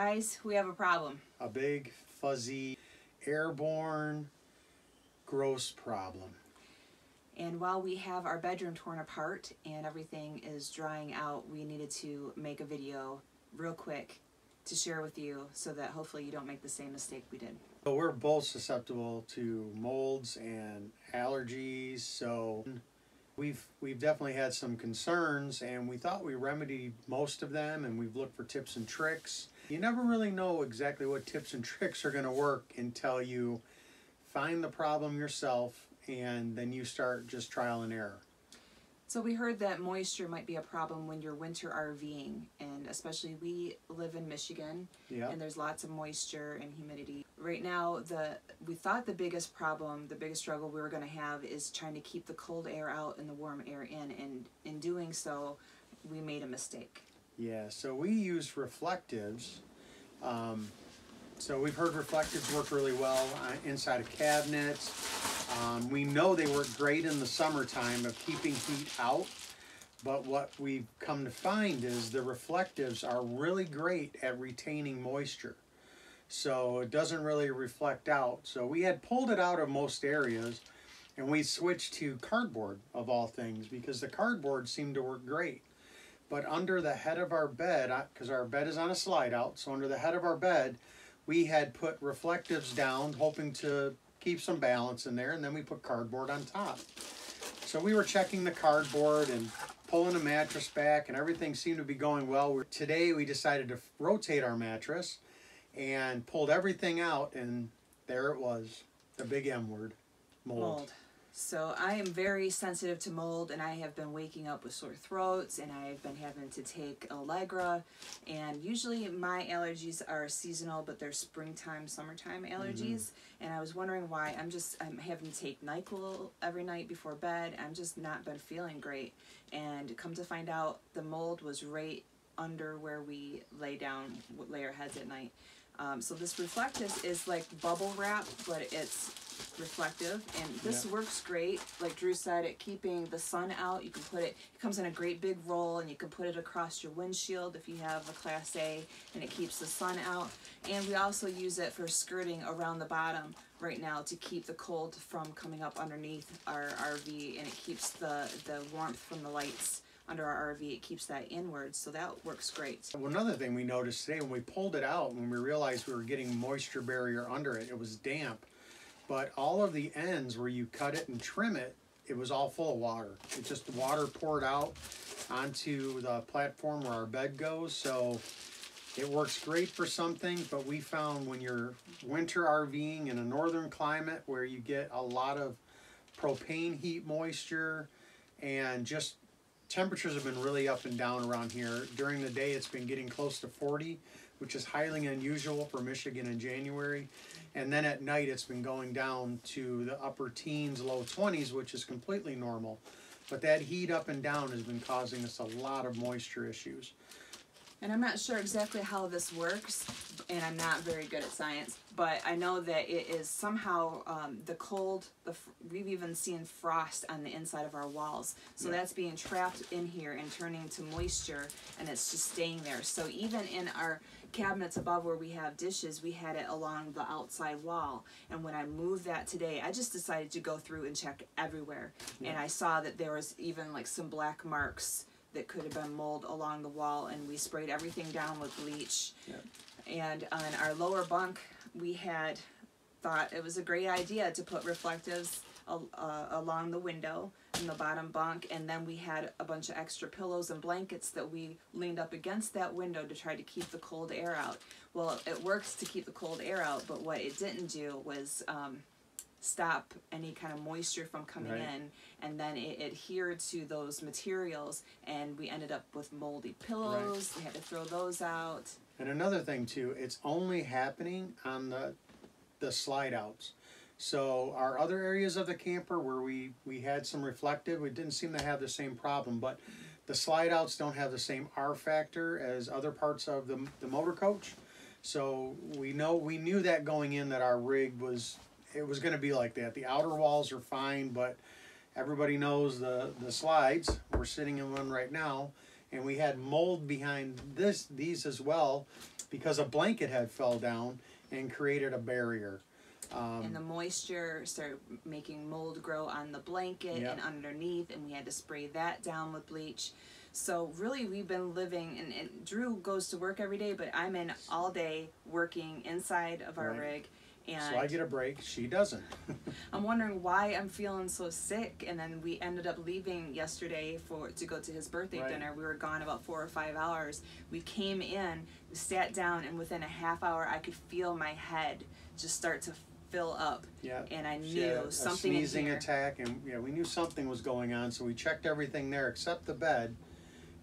guys, we have a problem. A big, fuzzy, airborne, gross problem. And while we have our bedroom torn apart and everything is drying out, we needed to make a video real quick to share with you so that hopefully you don't make the same mistake we did. So we're both susceptible to molds and allergies, so we've definitely had some concerns, and we thought we remedied most of them, and we've looked for tips and tricks. You never really know exactly what tips and tricks are going to work until you find the problem yourself, and then you start just trial and error. So we heard that moisture might be a problem when you're winter RVing, and especially we live in Michigan, and there's lots of moisture and humidity. Right now, we thought the biggest problem, the biggest struggle we were going to have is trying to keep the cold air out and the warm air in, and in doing so, we made a mistake. Yeah, so we use reflectives. So we've heard reflectives work really well inside of cabinets. We know they work great in the summertime of keeping heat out, but what we've come to find is the reflectives are really great at retaining moisture. So it doesn't really reflect out. So we had pulled it out of most areas, and we switched to cardboard of all things because the cardboard seemed to work great. But under the head of our bed, because our bed is on a slide out, so under the head of our bed, we had put reflectives down, hoping to keep some balance in there, and then we put cardboard on top. So we were checking the cardboard and pulling the mattress back, and everything seemed to be going well. Today we decided to rotate our mattress and pulled everything out, and there it was, the big M word, mold. So I am very sensitive to mold, and I have been waking up with sore throats, and I've been having to take Allegra, and usually my allergies are seasonal, but they're springtime, summertime allergies, and I was wondering why. I'm having to take NyQuil every night before bed. I'm just not been feeling great, and come to find out, the mold was right under where we lay our heads at night. So this reflective is like bubble wrap, but it's reflective, and this works great, like Drew said, at keeping the sun out. You can put it comes in a great big roll, and you can put it across your windshield if you have a Class A, and it keeps the sun out. And we also use it for skirting around the bottom right now to keep the cold from coming up underneath our RV, and it keeps the warmth from the lights under our RV, it keeps that inwards, so that works great. Well, another thing we noticed today when we pulled it out, when we realized we were getting moisture barrier under it, it was damp. But all of the ends where you cut it and trim it, it was all full of water. It just water poured out onto the platform where our bed goes. So it works great for some things, but we found when you're winter RVing in a northern climate where you get a lot of propane heat moisture, and just temperatures have been really up and down around here. During the day it's been getting close to 40, which is highly unusual for Michigan in January. And then at night it's been going down to the upper teens, low 20s, which is completely normal. But that heat up and down has been causing us a lot of moisture issues. And I'm not sure exactly how this works, and I'm not very good at science, but I know that it is somehow the cold, we've even seen frost on the inside of our walls. So that's being trapped in here and turning to moisture, and it's just staying there. So even in our cabinets above where we have dishes, we had it along the outside wall. And when I moved that today, I just decided to go through and check everywhere. And I saw that there was even like some black marks that could have been mold along the wall, and we sprayed everything down with bleach. And on our lower bunk, we had thought it was a great idea to put reflectives along the window in the bottom bunk, and then we had a bunch of extra pillows and blankets that we leaned up against that window to try to keep the cold air out. Well, it works to keep the cold air out, but what it didn't do was stop any kind of moisture from coming in, and then it adhered to those materials, and we ended up with moldy pillows. We had to throw those out. And another thing too, it's only happening on the slide outs. So our other areas of the camper where we had some reflective, we didn't seem to have the same problem, but the slide outs don't have the same R factor as other parts of the motor coach. So we knew that going in, that our rig was going to be like that. The outer walls are fine, but everybody knows the slides. We're sitting in one right now, and we had mold behind these as well, because a blanket had fell down and created a barrier. And the moisture started making mold grow on the blanket and underneath, and we had to spray that down with bleach. So really, we've been living, and Drew goes to work every day, but I'm in all day working inside of our rig. And so I get a break, she doesn't. I'm wondering why I'm feeling so sick, and then we ended up leaving yesterday to go to his birthday dinner. We were gone about 4 or 5 hours. We came in, we sat down, and within a half hour I could feel my head just start to fill up. Yeah. And I She had knew something a sneezing in here. attack, and we knew something was going on, so we checked everything there except the bed.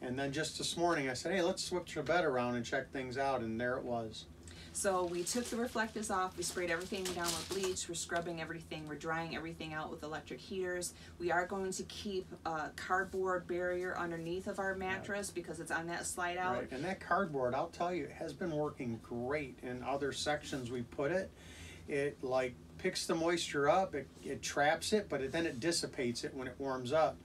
And then just this morning I said, hey, let's switch the bed around and check things out, and there it was. So we took the reflectors off, we sprayed everything down with bleach, we're scrubbing everything, we're drying everything out with electric heaters. We are going to keep a cardboard barrier underneath of our mattress because it's on that slide out. Right. And that cardboard, I'll tell you, has been working great in other sections we put it. It like picks the moisture up, it traps it, but then it dissipates it when it warms up.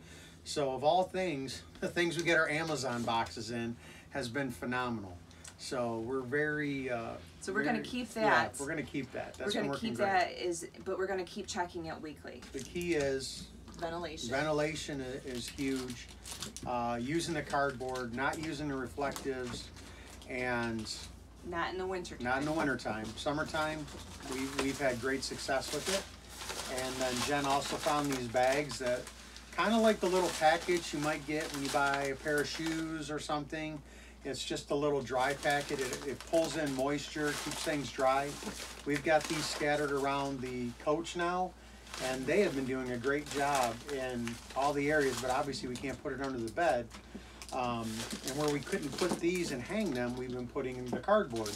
So of all things, the things we get our Amazon boxes in has been phenomenal. So we're very so we're going to keep that. Yeah, we're going to keep that. That's we're going to keep great. that, but we're going to keep checking it weekly. The key is ventilation. Ventilation is huge. Using the cardboard, not using the reflectives, and not in the winter time. Not in the wintertime. Summertime, we've had great success with it. And then Jen also found these bags that kind of like the little package you might get when you buy a pair of shoes or something. It's just a little dry packet. It pulls in moisture, keeps things dry. We've got these scattered around the coach now, and they have been doing a great job in all the areas, but obviously we can't put it under the bed. And where we couldn't put these and hang them, we've been putting in the cardboard.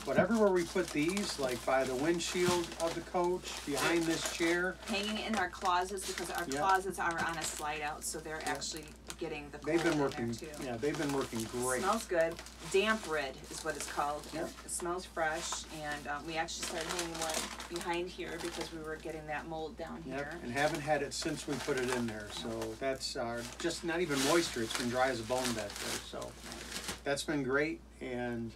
But everywhere we put these, like by the windshield of the coach, behind this chair. Hanging in our closets, because our closets are on a slide out, so they're actually getting the cold They've been in working, there too. yeah, they've been working great. Smells good. Damp red is what it's called. Yep. It smells fresh, and we actually started hanging one behind here because we were getting that mold down here. And haven't had it since we put it in there. So that's just not even moisture. It's been dry as a bone back there. So that's been great, and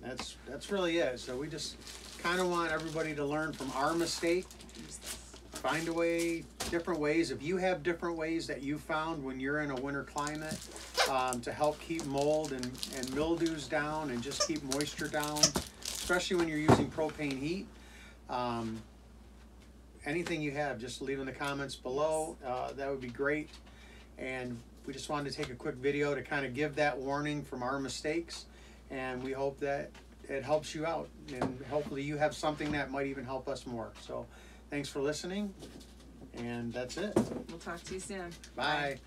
that's really it. So we just kind of want everybody to learn from our mistake. Find a way, different ways. If you have different ways that you found when you're in a winter climate to help keep mold and mildews down and just keep moisture down, especially when you're using propane heat, anything you have, just leave in the comments below. That would be great. And we just wanted to take a quick video to kind of give that warning from our mistakes, and we hope that it helps you out, and hopefully you have something that might even help us more. So thanks for listening, and that's it. We'll talk to you soon. Bye.